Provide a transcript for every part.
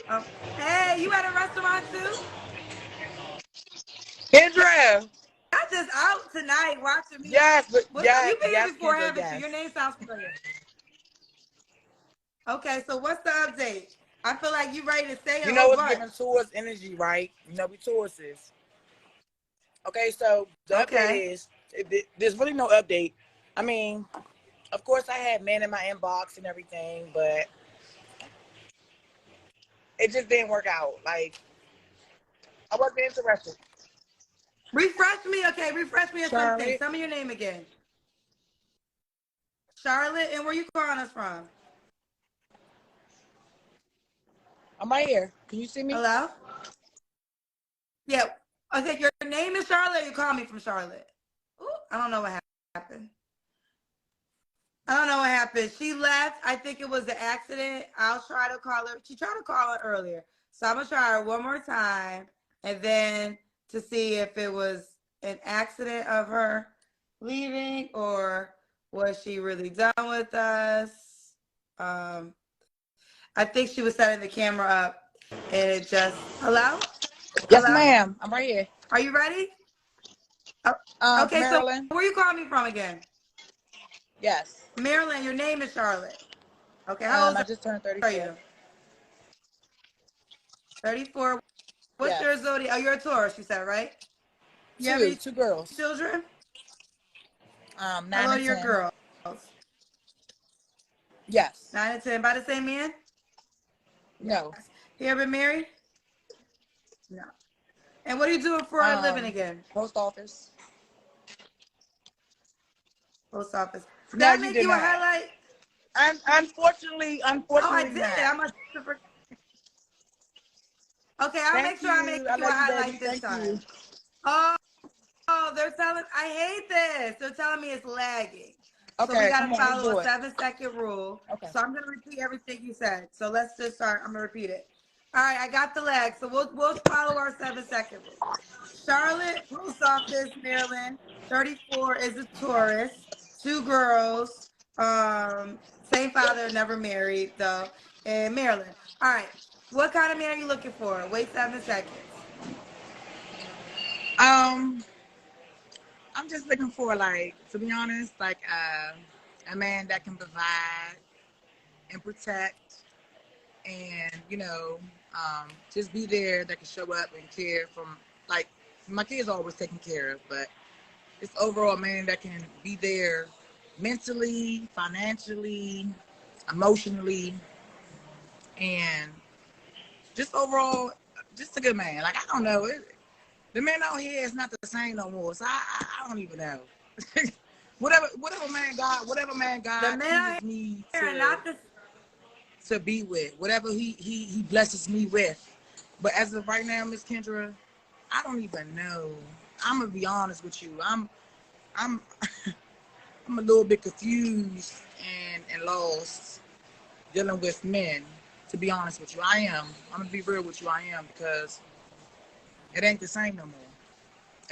Oh, hey, you at a restaurant too? Kendra. Not just out tonight watching me. Yes, but What's up? yes, You've been here yes, before, Kendra, haven't you? Your yes. name sounds familiar. Okay, so what's the update? I feel like you ready to say a You know whole what's bunch. giving Taurus energy, right? You know we Tauruses. Okay, so the update Okay. is there's really no update. I mean, of course I had men in my inbox and everything, but it just didn't work out. Like I wasn't interested. Refresh me, okay, refresh me on something. Charlotte, Tell me your name again. Charlotte, and where you calling us from? I'm right here. Can you see me? Hello? Yeah. Okay, your name is Charlotte, you call me from Charlotte. Ooh, I don't know what happened. I don't know what happened. She left. I think it was an accident. I'll try to call her. She tried to call her earlier. So I'm going to try her one more time and then to see if it was an accident of her leaving or was she really done with us. Um, I think she was setting the camera up and it just. Hello? Yes, Hello? ma'am. I'm right here. Are you ready? Oh, okay, so Maryland. where you calling me from again? Yes. Maryland, your name is Charlotte. Okay, how old I just turned are 34. you? 34. What's Yes. your zodiac? Oh, you're a Taurus, you said, right? You have Two, any two girls. children? How 9 old are and your 10. girls? Yes. 9 and 10. By the same man? Yes. No. You ever been married? No. And what are you doing for a living again? Post office. Post office. Did No, I you make did you a not. highlight? Unfortunately, Oh, I unfortunately did. not. I must have forgot. Okay, I'll make Thank sure I make you. I you a love you, highlight baby. this Thank you. time. Oh, they're telling, I hate this. They're telling me it's lagging. So we Okay, got come to on, let's follow do a it. 7-second rule. Okay. So I'm going to repeat everything you said. So let's just start. I'm going to repeat it. All right, I got the lag. So we'll follow our 7-second rule. Charlotte, Post Office, Maryland, 34 is a Taurus, two girls, same father, never married though, in Maryland. All right, what kind of man are you looking for? Wait 7 seconds. Um, I'm just looking for like, to be honest, like a man that can provide and protect, and just be there, that can show up and care from, like, my kids are always taken care of, but it's overall a man that can be there mentally, financially, emotionally, and just overall, just a good man. Like, I don't know, the man out here is not the same no more. So I don't even know. whatever man The God men out chooses me here are not the. to be with, whatever he blesses me with. But as of right now, Miss Kendra, I don't even know. I'm gonna be honest with you. I'm I'm a little bit confused and lost dealing with men. To be honest with you, I am. I'm gonna be real with you. I am, because it ain't the same no more.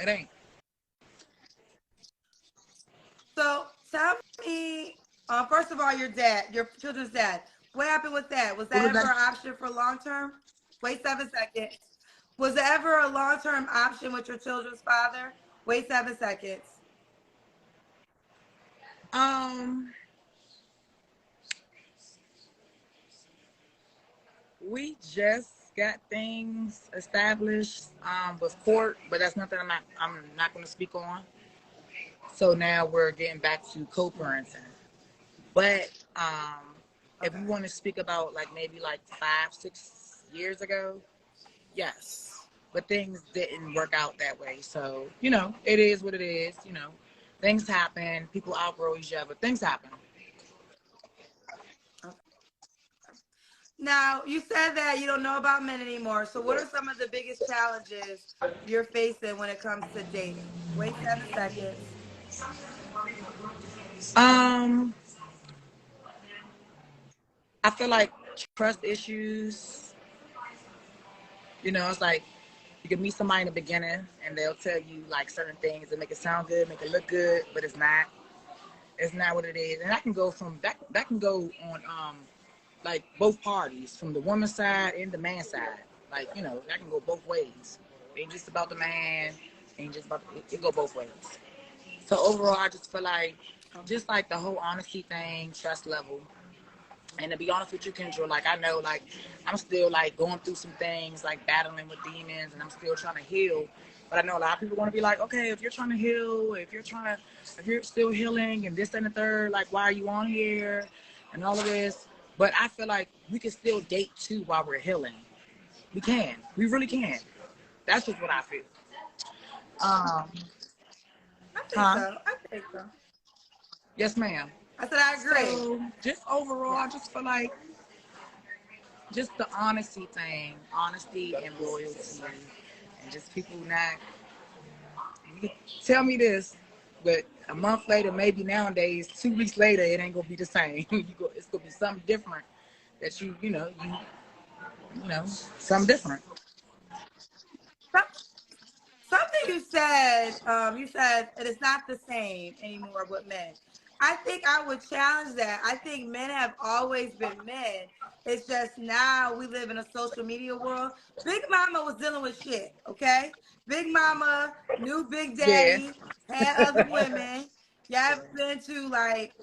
It ain't. So tell me, first of all, your dad, your children's dad. What happened with that? Was What that was ever that? an option for long term? Wait 7 seconds. Was there ever a long term option with your children's father? Wait 7 seconds. Um, we just got things established with court, but that's nothing I'm not going to speak on. So now we're getting back to co-parenting. But if you Okay. want to speak about like maybe like 5, 6 years ago, yes. But things didn't work out that way. So, it is what it is. Things happen. People outgrow each other. Things happen. Okay. Now, you said that you don't know about men anymore. So, what are some of the biggest challenges you're facing when it comes to dating? Wait 7 seconds. Um, I feel like trust issues. It's like you can meet somebody in the beginning and they'll tell you like certain things that make it sound good, make it look good, but it's not. It's not what it is. And that can go from that can go on like both parties, from the woman's side and the man's side. Like, you know, that can go both ways. It ain't just about the man, ain't just about it go both ways. So overall, I just feel like just like the whole honesty thing, trust level. And to be honest with you, Kendra, like I know, like I'm still like going through some things, like battling with demons, and I'm still trying to heal. But I know a lot of people want to be like, okay, if you're trying to heal, if you're still healing, and this and the third, like why are you on here, and all of this. But I feel like we can still date too while we're healing. We can, we really can. That's just what I feel. Um, I think huh? so. I think so. Yes, ma'am. I said I agree. So just overall, Yeah. I just feel like just the honesty thing, honesty and loyalty, and just people not. You can tell me this, but a month later, maybe nowadays, 2 weeks later, it ain't gonna be the same. It's gonna be something different that you know, something different. Some- Something you said it is not the same anymore with men. I think I would challenge that. I think men have always been men. It's just now we live in a social media world. Big Mama was dealing with shit, okay? Big Mama knew Big Yeah. Daddy, had other women. You ever been to like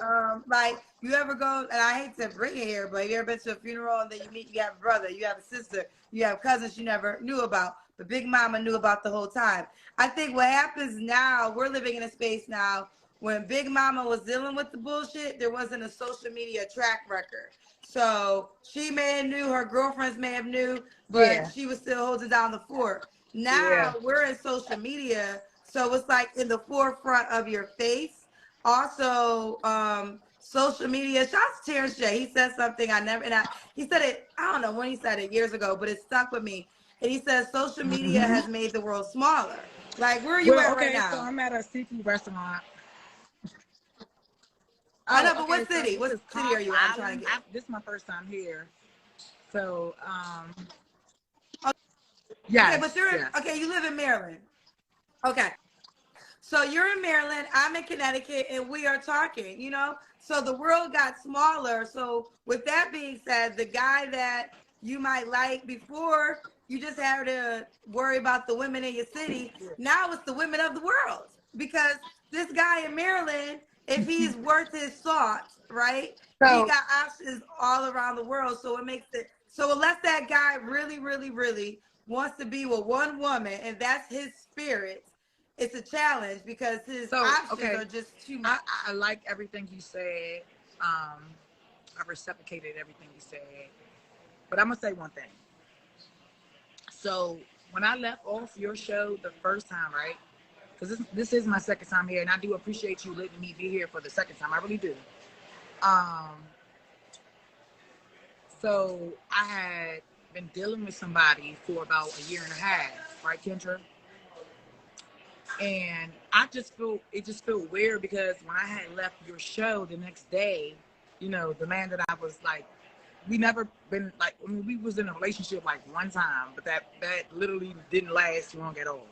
you ever go, and I hate to bring it here, but you ever been to a funeral and then you have a brother, you have a sister, you have cousins you never knew about, but Big Mama knew about the whole time. I think what happens now, we're living in a space now when Big Mama was dealing with the bullshit, there wasn't a social media track record. So she may have knew, her girlfriends may have knew, but Yeah. she was still holding down the fort. Yeah. Now we're in social media, so it's like in the forefront of your face. Also, social media. Shout out to Terrence J. He said something I never, he said it. I don't know when he said it years ago, but it stuck with me. And he says social media Hmm. has made the world smaller. Like, where are you Well, at right okay, so now? I'm at a seafood restaurant. I Oh, know, but okay. what So city? this What is city are Cobb you at? I'm trying Island. to get. This is my first time here. So, Okay, but yes, you're in, yes. okay. You live in Maryland. Okay, so you're in Maryland. I'm in Connecticut, and we are talking. So the world got smaller. So with that being said, the guy that you might like before, you just had to worry about the women in your city. Now it's the women of the world because this guy in Maryland, if he's worth his salt, right? He So, got options all around the world. So it makes it so unless that guy really, really, really wants to be with one woman and that's his spirit, it's a challenge because his options okay. are just too much. I like everything you said. Um, I reciprocated everything you said. But I'm gonna say one thing. So when I left off your show the first time, right? Because this is my second time here, and I do appreciate you letting me be here for the second time. I really do. Um, so I had been dealing with somebody for about a year and a half, right, Kendra? And it just felt weird because when I had left your show the next day, the man that I was like, we never been like, I mean, we was in a relationship like one time, but that literally didn't last long at all.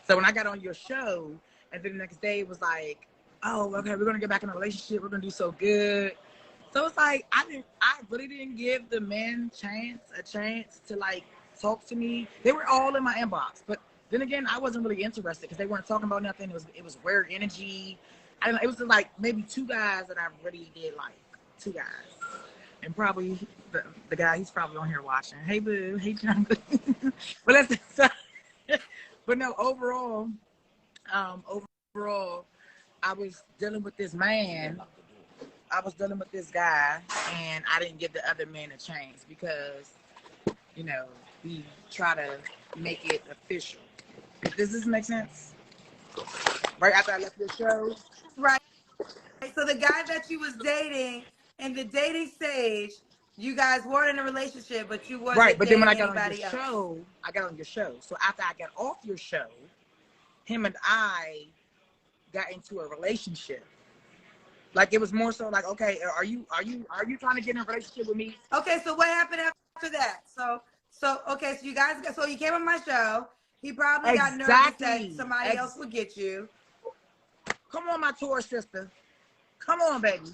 So when I got on your show, and then the next day it was like, oh, okay, we're gonna get back in a relationship, we're gonna do so good. So it's like I really didn't give the men a chance to like talk to me. They were all in my inbox, but then again, I wasn't really interested because they weren't talking about nothing. It was weird energy. I don't know. It was like maybe two guys that I really did like, two guys, and probably the guy, he's probably on here watching. Hey boo, hey John. But let's. But no, overall, I was dealing with this man. I was dealing with this guy, and I didn't give the other man a chance because, we try to make it official. Does this make sense? Right after I left your show. Right. So the guy that you was dating in the dating stage, you guys weren't in a relationship, but you Right, wasn't but then when I dating got on your anybody else. show, I got on your show. So after I got off your show, him and I got into a relationship. Like it was more so like, okay, are you trying to get in a relationship with me? Okay, so what happened after that? So okay, so you came on my show. He probably got nervous that Exactly. somebody else would get you. Come on, my tour sister. Come on, baby.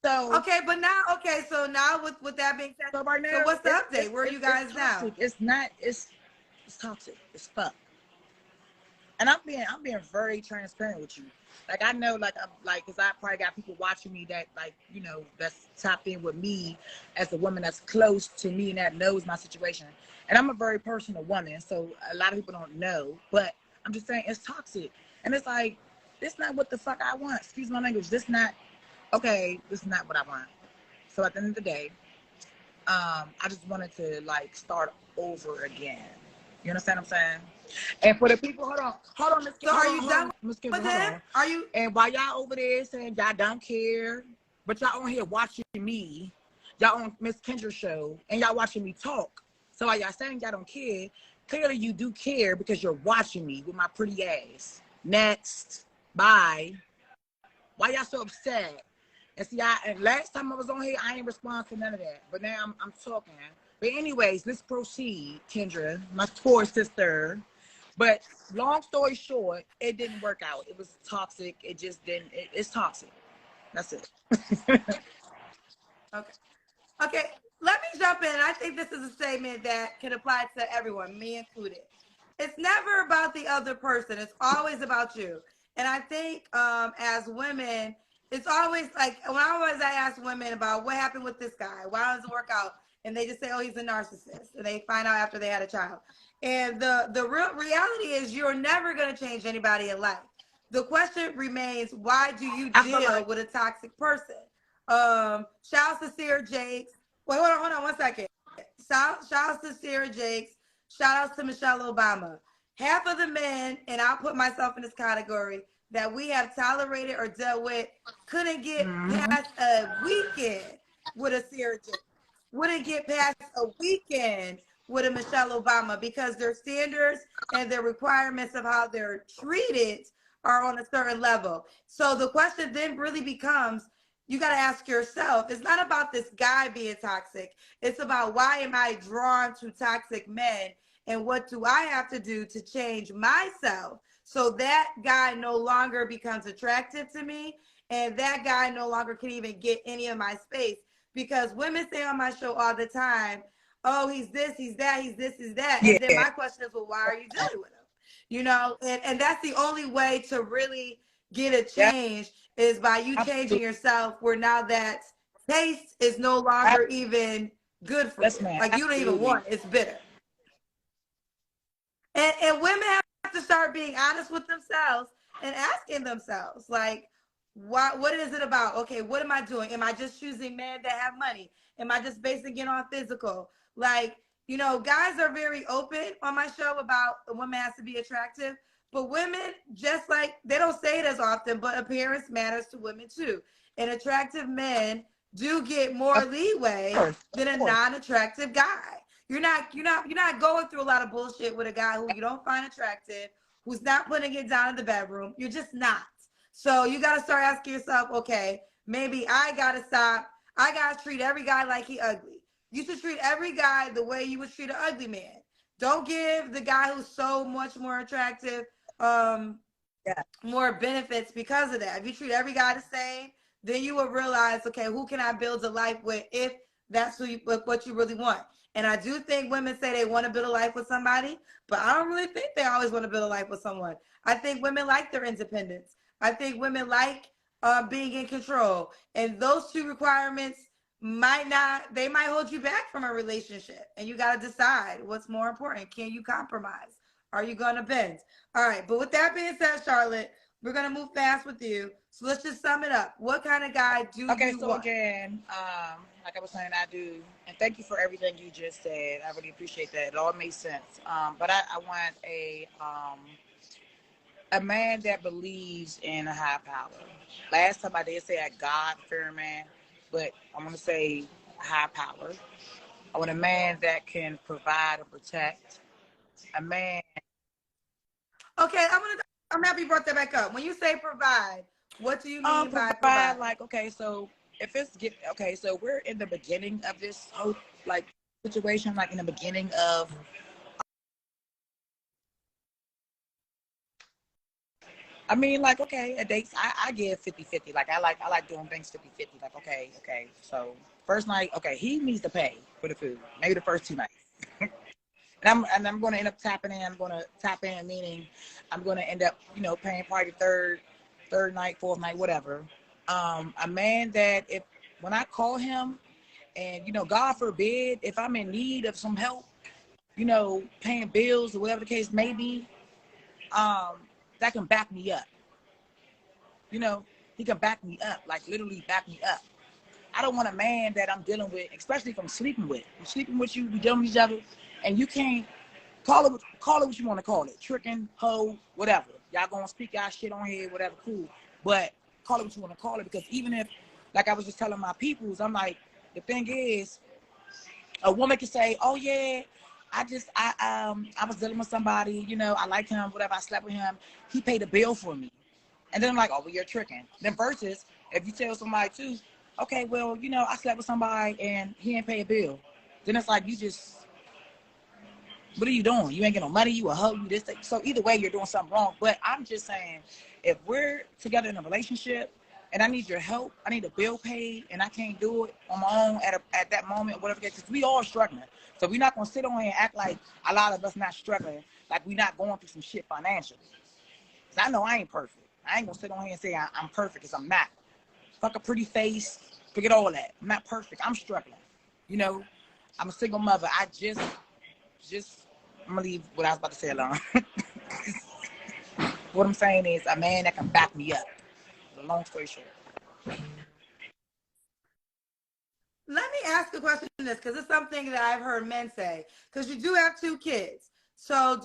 So Okay, but now, okay, so now with that being said, so right so now what's the update? Where are you guys it's now? toxic. It's not. It's toxic. It's fuck. And I'm being very transparent with you. Like I know, like I'm like, cause I probably got people watching me that like, you know, that's tapped in with me as a woman that's close to me and that knows my situation. And I'm a very personal woman, so a lot of people don't know. But I'm just saying it's toxic, and it's like, this not what the fuck I want. Excuse my language. This not okay. This is not what I want. So at the end of the day, I just wanted to like start over again. You understand what I'm saying? And for the people, hold on, So are you done Miss Kendra, with hold him? on. Are you? And while y'all over there saying y'all don't care, but y'all on here watching me, y'all on Miss Kendra's show, and y'all watching me talk. So while y'all saying y'all don't care, clearly you do care because you're watching me with my pretty ass. Next, bye. Why y'all so upset? And see, and last time I was on here, I ain't respond to none of that. But now I'm talking. But anyways, let's proceed, Kendra, my poor sister. But long story short, it didn't work out. It was toxic. It just didn't. It's toxic. That's it. Okay. Okay, let me jump in. I think this is a statement that can apply to everyone, me included. It's never about the other person. It's always about you. And I think as women, it's always like when I ask women about what happened with this guy, why doesn't it work out? And they just say, oh, he's a narcissist. And they find out after they had a child. And the real reality is you're never going to change anybody in life. The question remains, why do you I feel deal like with a toxic person? Shouts to Sarah Jakes. Wait, hold on 1 second. Shouts to Sarah Jakes. Shout outs to Michelle Obama. Half of the men, and I'll put myself in this category, that we have tolerated or dealt with couldn't get past a weekend with a Sarah Jakes. Wouldn't get past a weekend with a Michelle Obama because their standards and their requirements of how they're treated are on a certain level. So the question then really becomes, you got to ask yourself, it's not about this guy being toxic. It's about why am I drawn to toxic men and what do I have to do to change myself so that guy no longer becomes attractive to me and that guy no longer can even get any of my space. Because women say on my show all the time, oh, he's this, he's that, he's this, he's that. yeah. And then my question is, well, why are you dealing with him? You know, and that's the only way to really get a Yeah. change is by you changing yourself where now that taste is no longer even good for Yes, you. man. Like you don't even Absolutely. want it. It's bitter. And women have to start being honest with themselves and asking themselves, like, what is it about? Okay, what am I doing? Am I just choosing men that have money? Am I just basing it on physical? Like, you know, guys are very open on my show about a woman has to be attractive, but women, just like they don't say it as often, but appearance matters to women too. And attractive men do get more leeway than a non-attractive guy. You're not going through a lot of bullshit with a guy who you don't find attractive, who's not putting it down in the bedroom. You're just not. So you got to start asking yourself, okay, maybe I got to stop. I got to treat every guy like he ugly. You should treat every guy the way you would treat an ugly man. Don't give the guy who's so much more attractive Yeah. more benefits because of that. If you treat every guy the same, then you will realize, okay, who can I build a life with if that's what you really want. And I do think women say they want to build a life with somebody, but I don't really think they always want to build a life with someone. I think women like their independence. I think women like being in control. And those two requirements they might hold you back from a relationship. And you got to decide what's more important. Can you compromise? Are you going to bend? All right. But with that being said, Charlotte, we're going to move fast with you. So let's just sum it up. What kind of guy do you So want? again, like I was saying, I do, and thank you for everything you just said. I really appreciate that. It all makes sense. But I want a man that believes in a high power. Last time I did say a God-fearing man, but I'm gonna say high power. I want a man that can provide and protect. A man. Okay, I'm happy you brought that back up. When you say provide, what do you mean by Provide provide? like, okay, so if it's okay, so we're in the beginning of this whole like situation, like in the beginning of I mean, like, okay, at dates, I give 50-50. Like, I like doing things 50-50. Like, okay. So first night, okay, he needs to pay for the food. Maybe the first 2 nights. And I'm going to end up tapping in. I'm going to tap in, meaning I'm going to end up, paying probably the third night, fourth night, whatever. A man that when I call him, and God forbid, if I'm in need of some help, paying bills or whatever the case may be, that can back me up. He can back me up, like literally back me up. I don't want a man that I'm dealing with, especially if I'm sleeping with. I'm sleeping with you, we dealing with each other, and you can't call it what you want to call it. Tricking, hoe, whatever. Y'all gonna speak y'all shit on here, whatever, cool. But call it what you want to call it, because even if, like I was just telling my peoples, I'm like, the thing is, a woman can say, oh yeah, I was dealing with somebody, I liked him, whatever, I slept with him, he paid a bill for me. And then I'm like, oh, well, you're tricking. Then versus if you tell somebody too, okay, well, I slept with somebody and he didn't pay a bill. Then it's like, what are you doing? You ain't getting no money, you a hoe, you this. So either way, you're doing something wrong. But I'm just saying, if we're together in a relationship and I need your help, I need a bill paid, and I can't do it on my own at that moment, whatever, because we all struggling. So we're not going to sit on here and act like a lot of us not struggling, like we're not going through some shit financially. Because I know I ain't perfect. I ain't going to sit on here and say I'm perfect, because I'm not. Fuck a pretty face, forget all that. I'm not perfect. I'm struggling. I'm a single mother. I just I'm gonna leave what I was about to say alone. What I'm saying is a man that can back me up. The long story short. Let me ask a question on this, because it's something that I've heard men say. Because you do have 2 kids. So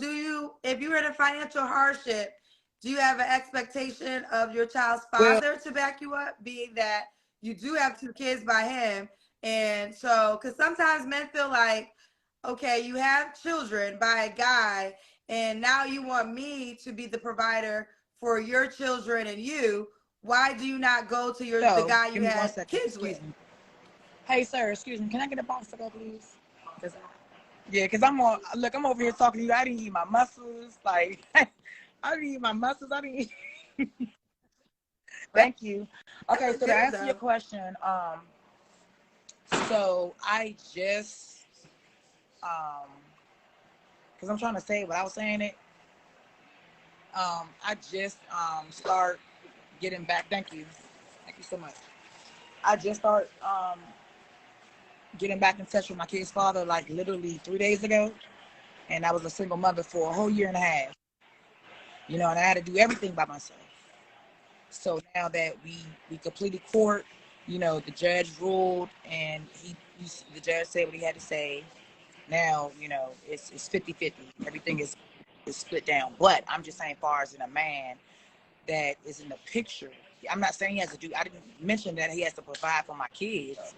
if you were in a financial hardship, do you have an expectation of your child's father to back you up, being that you do have 2 kids by him? And so, because sometimes men feel like, okay, you have children by a guy, and now you want me to be the provider for your children and you. Why do you not go to the guy you had kids with? Me. Hey, sir, excuse me. Can I get a box to go, please? Because I'm over here talking to you. I didn't eat my muscles. Like, I didn't eat my muscles. I didn't eat. Thank you. Okay, so to answer your question, so I just, because I'm trying to say what I was saying it, I just start getting back. Thank you so much. I just start getting back in touch with my kid's father, like literally 3 days ago, and I was a single mother for a whole year and a half. And I had to do everything by myself. So now that we completed court, the judge ruled, and the judge said what he had to say. Now, it's 50-50. Everything is split down. But I'm just saying, far as in a man that is in the picture, I'm not saying he has to do. I didn't mention that he has to provide for my kids.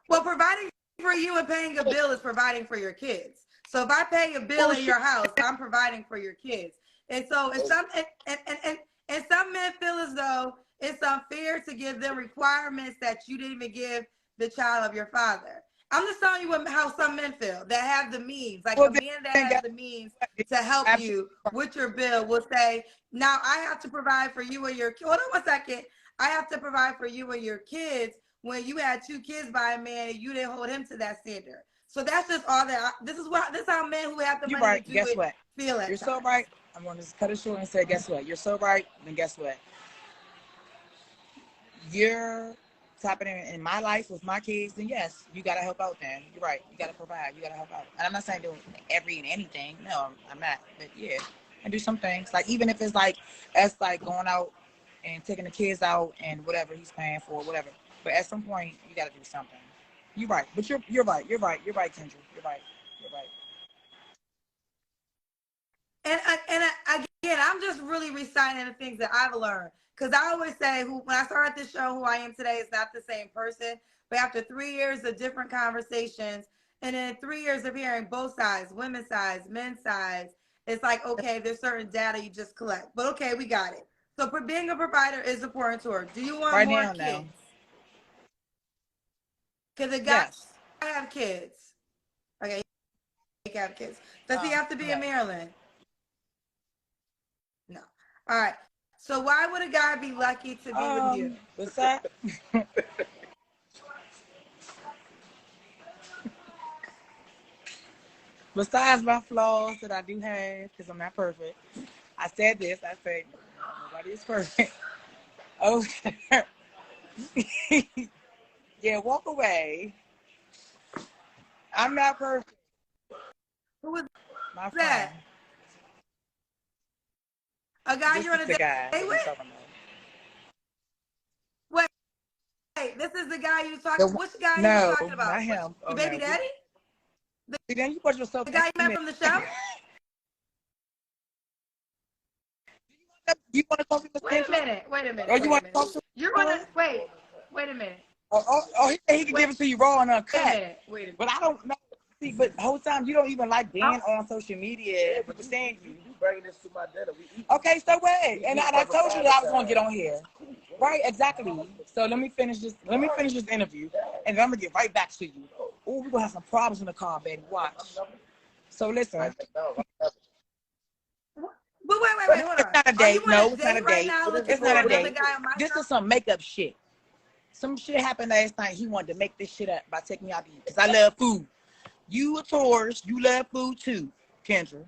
Well, providing for you and paying a bill is providing for your kids. So if I pay a bill in your house, I'm providing for your kids. And so and some men feel as though it's unfair to give them requirements that you didn't even give the child of your father. I'm just telling you how some men feel that have the means. Like a man that has the means to help you with your bill will say, now I have to provide for you and your kids. Hold on 1 second. I have to provide for you and your kids when you had 2 kids by a man and you didn't hold him to that standard. So that's just all that. This is how men who have the money to do guess it what? Feel it. You're so right. I'm going to just cut it short and say, guess what? You're so right. Then guess what? You're tapping in my life with my kids, then yes, you got to help out then. You're right. You got to provide. You got to help out. And I'm not saying do every and anything. No, I'm not. But yeah, and do some things. Like even if it's like us like going out and taking the kids out and whatever he's paying for, whatever. But at some point, you got to do something. You're right. But you're right. You're right. You're right, Kendra. You're right. You're right. And again, I'm just really reciting the things that I've learned. Because I always say, when I started this show, who I am today is not the same person. But after 3 years of different conversations, and then 3 years of hearing both sides, women's sides, men's sides, it's like, okay, there's certain data you just collect. But okay, we got it. So for being a provider is important to her. Do you want right more now, kids? No. Because the guy have kids. Okay, he have kids. Does he have to be in Maryland? All right. So why would a guy be lucky to be with you? What's that? Besides my flaws that I do have, because I'm not perfect. I said this. I said nobody is perfect. Okay. Yeah, walk away. I'm not perfect. Who was My friend. that? A guy This you're on is a the date guy that we with? talking Wait, this is the guy you talking. about. Which guy are you No, talking about? not him. Your Oh baby no. daddy? See, then you put yourself The in guy you met it. from the show? You want to talk to Miss Wait a Kendra? minute. Wait a minute. Or you Wait a want to minute. talk to You're on a wait. Wait a minute. he said he can Wait, give it to you raw and wait a uncut. minute. Wait a minute. But I don't know. See, but the whole time you don't even like being Oh. on social media. But you're saying you. You bringing this to my dinner. We eat. Okay, so what? And I told you that I was gonna get on here. Right, exactly. So let me finish this. Let me finish this interview, and then I'm gonna get right back to you. Oh, we're gonna have some problems in the car, baby. Watch. So listen. But wait, hold It's on. not a Are you date. on No, a it's not a date right date. now looking It's for not a another date. guy on my This show? is some makeup shit. Some shit happened last night. He wanted to make this shit up by taking me out to eat. Because I love food. You a tourist. You love food too, Kendra.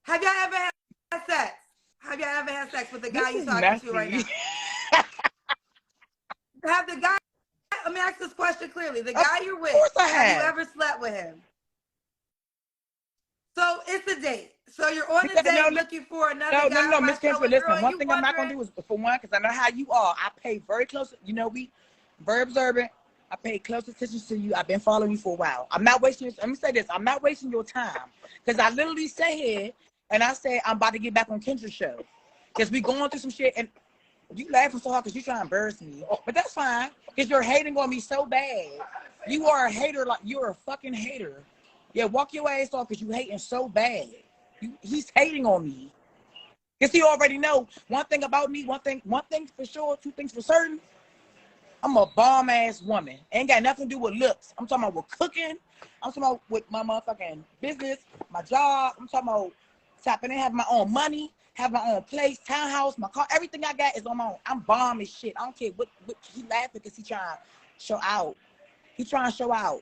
Have y'all ever had sex? Have y'all ever had sex with the guy This you is talking to right messy. now? Have the guy? Let me ask this question clearly. The guy you're with, Of course I have you have. ever slept with him? So it's a date. So you're on a date looking for another guy on my Miss show. Kendra, And listen. girl, One you thing I'm not gonna wondering? do is, for one, because I know how you are. I pay very close. You know, we very observant. I pay close attention to you. I've been following you for a while. I'm not wasting. Let me say this. I'm not wasting your time because I literally say here and I say I'm about to get back on Kendra's show because we going through some shit and you laughing so hard because you trying to embarrass me. But that's fine because you're hating on me so bad. You are a hater. Like you're a fucking hater. Yeah, walk your ass off because you hating so bad. He's hating on me. Because he already know one thing about me, one thing for sure, two things for certain. I'm a bomb ass woman. Ain't got nothing to do with looks. I'm talking about with cooking. I'm talking about with my motherfucking business, my job. I'm talking about tapping in, having my own money, have my own place, townhouse, my car. Everything I got is on my own. I'm bomb as shit. I don't care what he laughing because he trying to show out. He trying to show out.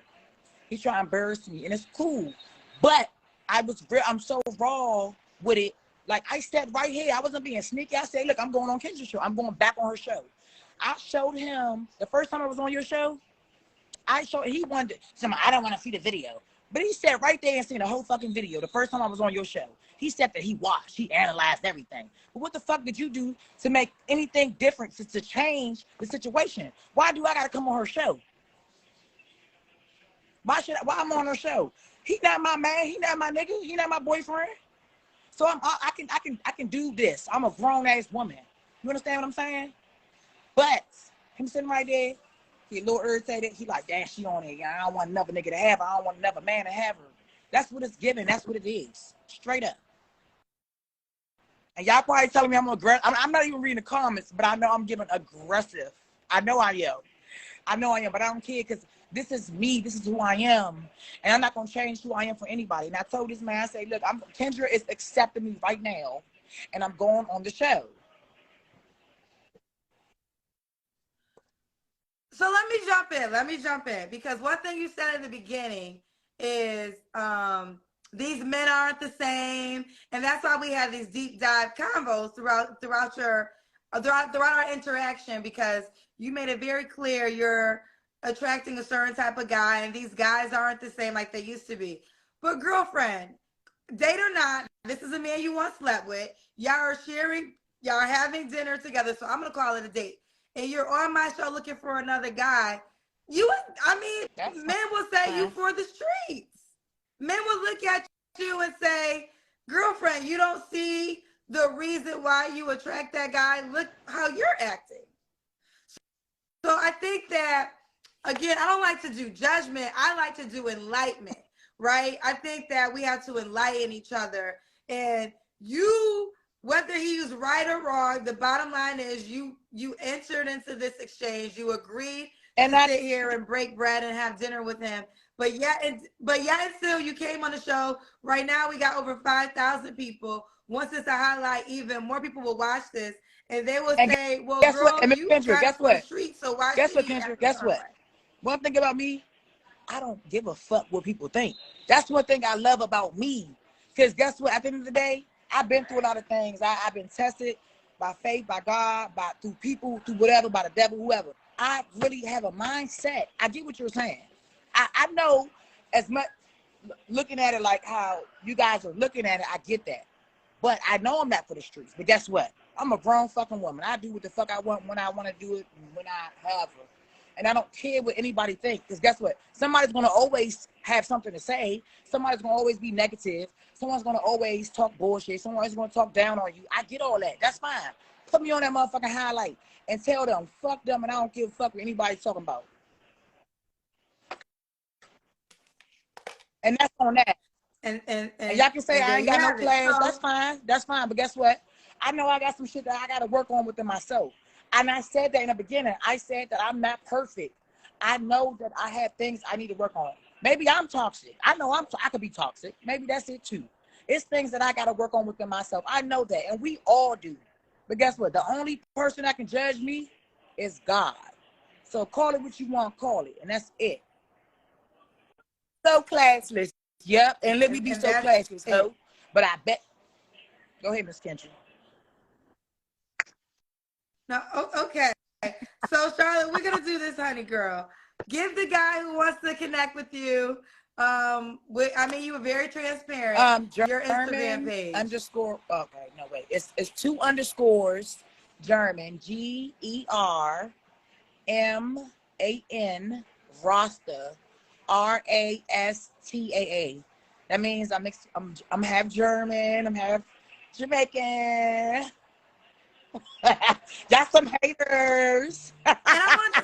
He trying to embarrass me, and it's cool. But I'm so raw with it. Like I said right here, I wasn't being sneaky. I said, look, I'm going on Kendra's show. I'm going back on her show. I showed him the first time I was on your show. He wanted I don't want to see the video. But he sat right there and seen the whole fucking video the first time I was on your show. He said that he watched, he analyzed everything. But what the fuck did you do to make anything different to change the situation? Why do I gotta come on her show? Why I'm on her show? He not my man, he not my nigga, he not my boyfriend. So I can do this. I'm a grown ass woman. You understand what I'm saying? But him sitting right there, he a little irritated. He like, damn, she on it. I don't want another nigga to have her. I don't want another man to have her. That's what it's giving. That's what it is. Straight up. And y'all probably telling me I'm aggressive. I'm not even reading the comments, but I know I'm giving aggressive. I know I am, but I don't care because this is me. This is who I am. And I'm not going to change who I am for anybody. And I told this man, I say, look, Kendra is accepting me right now, and I'm going on the show. So let me jump in because one thing you said in the beginning is these men aren't the same, and that's why we have these deep dive convos throughout our interaction, because you made it very clear you're attracting a certain type of guy, and these guys aren't the same like they used to be. But girlfriend, date or not, this is a man you once slept with. Y'all are having dinner together, so I'm gonna call it a date. And you're on my show looking for another guy. Men will say you for the streets. Men will look at you and say, girlfriend, you don't see the reason why you attract that guy. Look how you're acting. So I think that, again, I don't like to do judgment. I like to do enlightenment, right? I think that we have to enlighten each other. And whether he's right or wrong, the bottom line is you entered into this exchange. You agreed to sit here and break bread and have dinner with him. But yet, and still, you came on the show. Right now, we got over 5,000 people. Once it's a highlight, even more people will watch this, and they will And say, "Well, guess girl, what? And Miss you Kendra, got guess it for the what? street, so why Guess should what, you Kendra? act Guess what? Starlight?" One thing about me, I don't give a fuck what people think. That's one thing I love about me. Because guess what? At the end of the day, I've been through a lot of things. I've been tested by faith, by God, through people, through whatever, by the devil, whoever. I really have a mindset. I get what you're saying. I know as much looking at it like how you guys are looking at it, I get that. But I know I'm not for the streets. But guess what? I'm a grown fucking woman. I do what the fuck I want when I want to do it and when I have her. And I don't care what anybody thinks. Because guess what? Somebody's going to always have something to say. Somebody's going to always be negative. Someone's going to always talk bullshit. Someone's going to talk down on you. I get all that. That's fine. Put me on that motherfucking highlight and tell them, fuck them, and I don't give a fuck what anybody's talking about. And that's on that. And y'all can say I ain't got no class. So, that's fine. That's fine. But guess what? I know I got some shit that I got to work on within myself. And I said that in the beginning. I said that I'm not perfect. I know that I have things I need to work on. Maybe I'm toxic. I know I could be toxic. Maybe that's it too. It's things that I got to work on within myself. I know that. And we all do. But guess what? The only person that can judge me is God. So call it what you want to call it. And that's it. So classless. Yep. And let me be so classless, ho. But I bet. Go ahead, Miss Kendra. No, okay. So, Charlotte, we're gonna do this, honey girl. Give the guy who wants to connect with you. I mean, you were very transparent. Your Instagram page. _ okay, no wait. It's 2 underscores. German. GERMAN Rasta RASTAA. That means I'm half German. I'm half Jamaican. Got some haters. And I want to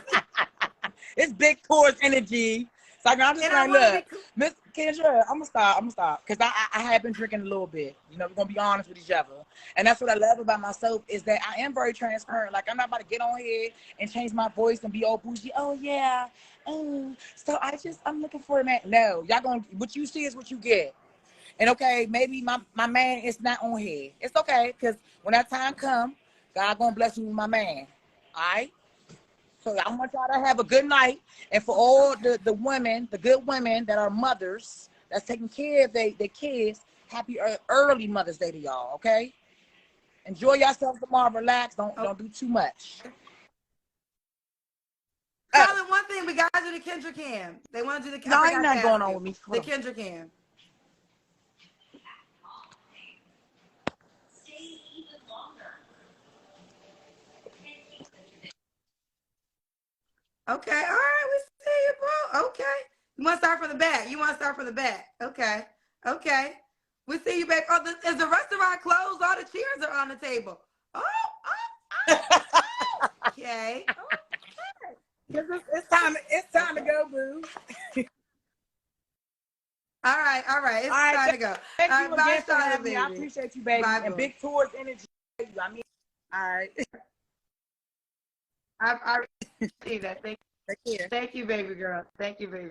It's big Taurus energy. So I'm just like, look, Miss Kendra, I'm gonna stop. Because I have been drinking a little bit. You know, we're gonna be honest with each other. And that's what I love about myself is that I am very transparent. Like I'm not about to get on here and change my voice and be all bougie. Oh yeah. So I'm looking for a man. No, y'all what you see is what you get. And okay, maybe my man is not on here. It's okay, because when that time comes, God gonna bless you with my man. All right? So I want y'all to have a good night. And for all the women, the good women that are mothers, that's taking care of their kids, happy early Mother's Day to y'all, okay? Enjoy yourselves tomorrow. Relax. Don't do too much. Charlotte, one thing, we got to do the Kendra Cam. They want to do the No, ain't nothing going on with me. The Kendra Cam. Okay, all right, we see you, bro. Okay. You want to start from the back? Okay. We see you back. Oh, is the restaurant closed? All the chairs are on the table. Oh. Okay. It's time to go, boo. All right. It's time to go. Thank All you right, again for having me. I appreciate you, baby. Bye, and boo. big Taurus energy. I mean, all right. I see that. Take care. Thank you, baby girl. Thank you, baby.